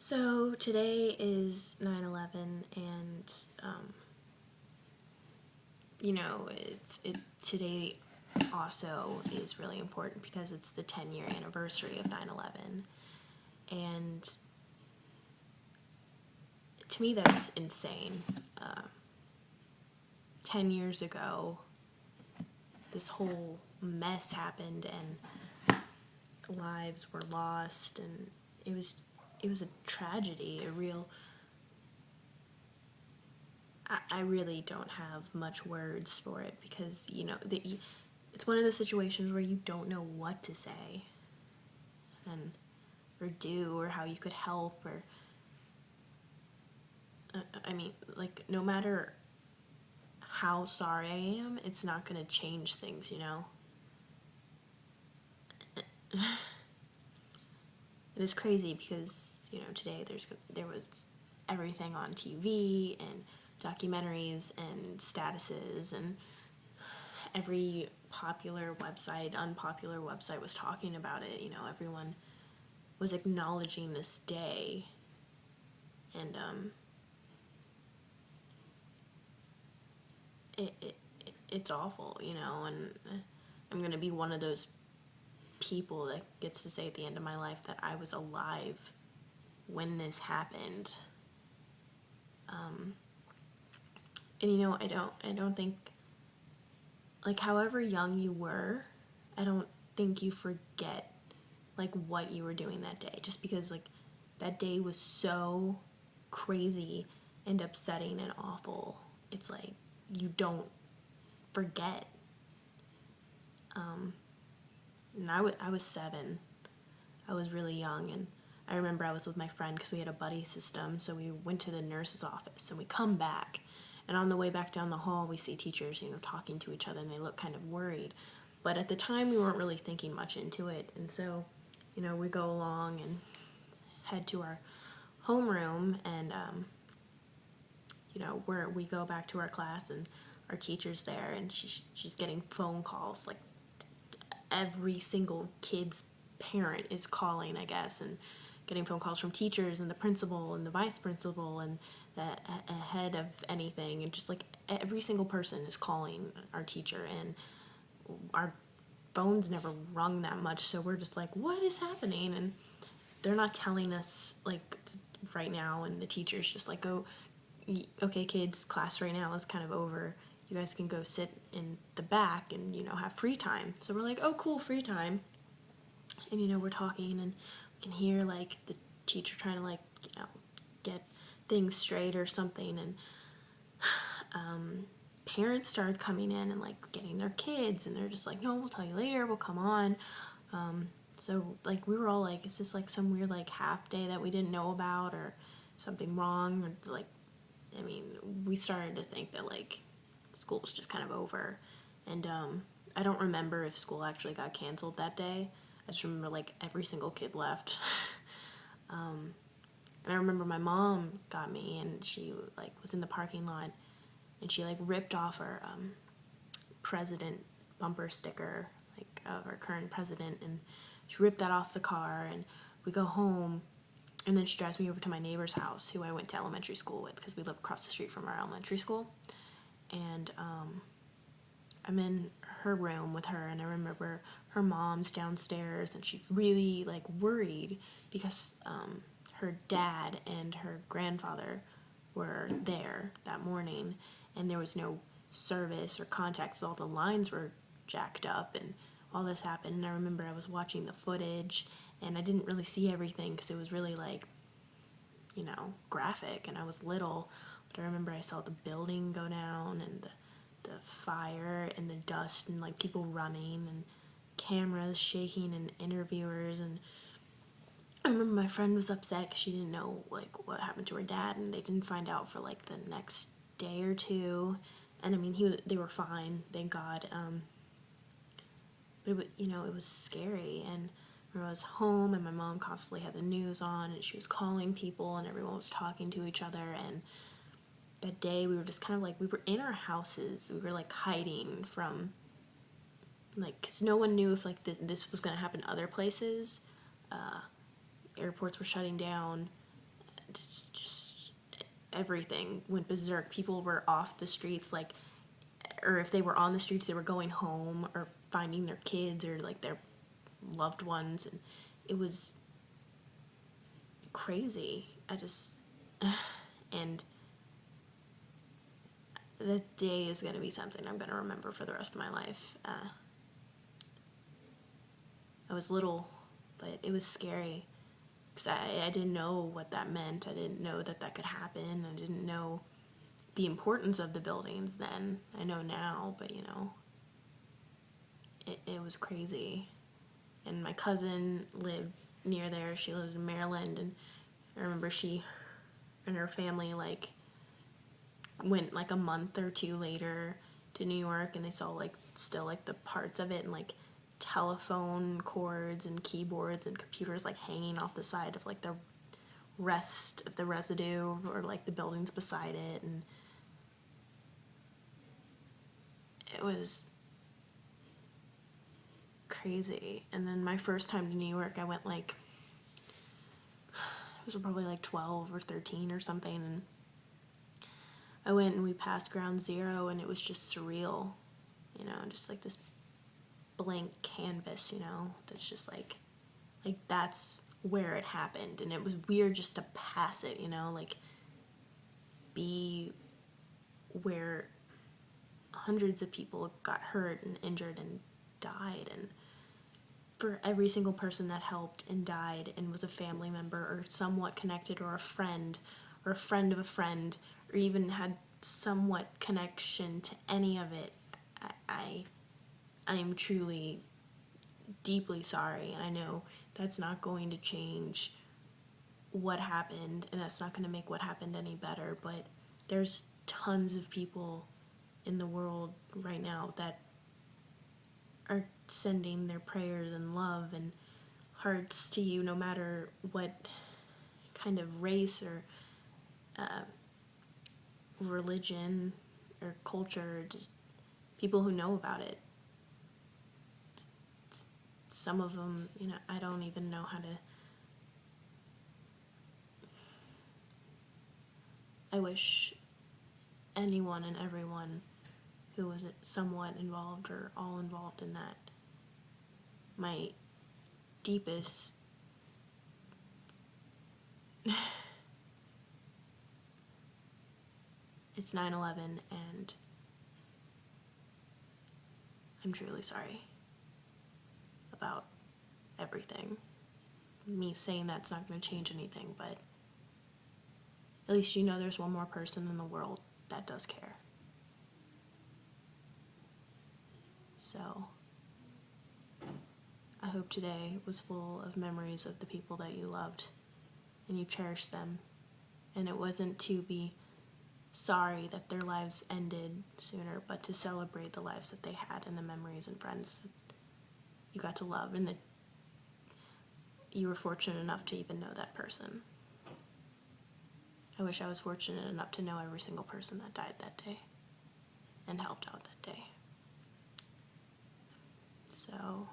So today is 9/11, and today also is really important because it's the 10-year anniversary of 9/11, and to me that's insane. 10 years ago, this whole mess happened, and lives were lost, and it was a tragedy, a real. I really don't have much words for it because it's one of those situations where you don't know what to say, and or do, or how you could help, or like, no matter how sorry I am, it's not going to change things. It is crazy because today there was everything on TV and documentaries and statuses, and every popular website, unpopular website was talking about it. Everyone was acknowledging this day, and it's awful, and I'm gonna be one of those people that gets to say at the end of my life that I was alive when this happened. And I don't think, like, however young you were, I don't think you forget like what you were doing that day, just because like that day was so crazy and upsetting and awful. It's like you don't forget. And I was 7. I was really young, and I remember I was with my friend because we had a buddy system. So we went to the nurse's office, and we come back, and on the way back down the hall, we see teachers, talking to each other, and they look kind of worried. But at the time, we weren't really thinking much into it, and so, we go along and head to our homeroom, and where we go back to our class, and our teacher's there, and she's getting phone calls, like every single kid's parent is calling, I guess, and getting phone calls from teachers and the principal and the vice principal and the head of anything, and just like every single person is calling our teacher, and our phones never rung that much, so we're just like, what is happening? And they're not telling us like right now, and the teacher's just like, oh, okay kids, class right now is kind of over, you guys can go sit in the back and have free time. So we're like, oh cool, free time. And we're talking, and we can hear like the teacher trying to like get things straight or something, and parents started coming in and like getting their kids, and they're just like, no, we'll tell you later, we'll come on. So like we were all like, is this like some weird like half day that we didn't know about, or something wrong, or like, we started to think that like school was just kind of over. And I don't remember if school actually got canceled that day. I just remember like every single kid left. And I remember my mom got me, and she like was in the parking lot, and she like ripped off our president bumper sticker, like of our current president, and she ripped that off the car. And we go home, and then she drives me over to my neighbor's house, who I went to elementary school with, because we live across the street from our elementary school. And I'm in her room with her, and I remember her mom's downstairs, and she's really like worried because her dad and her grandfather were there that morning, and there was no service or contact, so all the lines were jacked up, and all this happened. And I remember I was watching the footage, and I didn't really see everything because it was really like graphic, and I was little. But I remember I saw the building go down, and the fire and the dust, and like people running, and cameras shaking, and interviewers. And I remember my friend was upset because she didn't know like what happened to her dad, and they didn't find out for like the next day or two. And they were fine, thank God. But it was scary. And I was home, and my mom constantly had the news on, and she was calling people, and everyone was talking to each other. And that day we were just kind of like, we were in our houses, we were like hiding from, like, because no one knew if like this was going to happen other places. Airports were shutting down, just everything went berserk. People were off the streets, like, or if they were on the streets, they were going home or finding their kids or like their loved ones, and it was crazy. And the day is going to be something I'm going to remember for the rest of my life. I was little, but it was scary because I didn't know what that meant. I didn't know that that could happen. I didn't know the importance of the buildings then. I know now, but it was crazy. And my cousin lived near there. She lives in Maryland, and I remember she and her family like went like a month or two later to New York, and they saw like still like the parts of it and like telephone cords and keyboards and computers like hanging off the side of like the rest of the residue or like the buildings beside it. And it was crazy. And then my first time to New York, I went like, I was probably like 12 or 13 or something, and I went and we passed ground zero, and it was just surreal, just like this blank canvas, that's just like that's where it happened. And it was weird just to pass it, like be where hundreds of people got hurt and injured and died. And for every single person that helped and died and was a family member or somewhat connected or a friend of a friend or even had somewhat connection to any of it, I am truly deeply sorry. And I know that's not going to change what happened, and that's not going to make what happened any better, but there's tons of people in the world right now that are sending their prayers and love and hearts to you, no matter what kind of race or religion or culture, just people who know about it. Some of them, I don't even know how to. I wish anyone and everyone who was somewhat involved or all involved in that, my deepest it's 9/11, and I'm truly sorry about everything. Me saying that's not going to change anything, but at least there's one more person in the world that does care. So I hope today was full of memories of the people that you loved and you cherished them, and it wasn't to be sorry that their lives ended sooner, but to celebrate the lives that they had and the memories and friends that you got to love, and that you were fortunate enough to even know that person. I wish I was fortunate enough to know every single person that died that day and helped out that day. So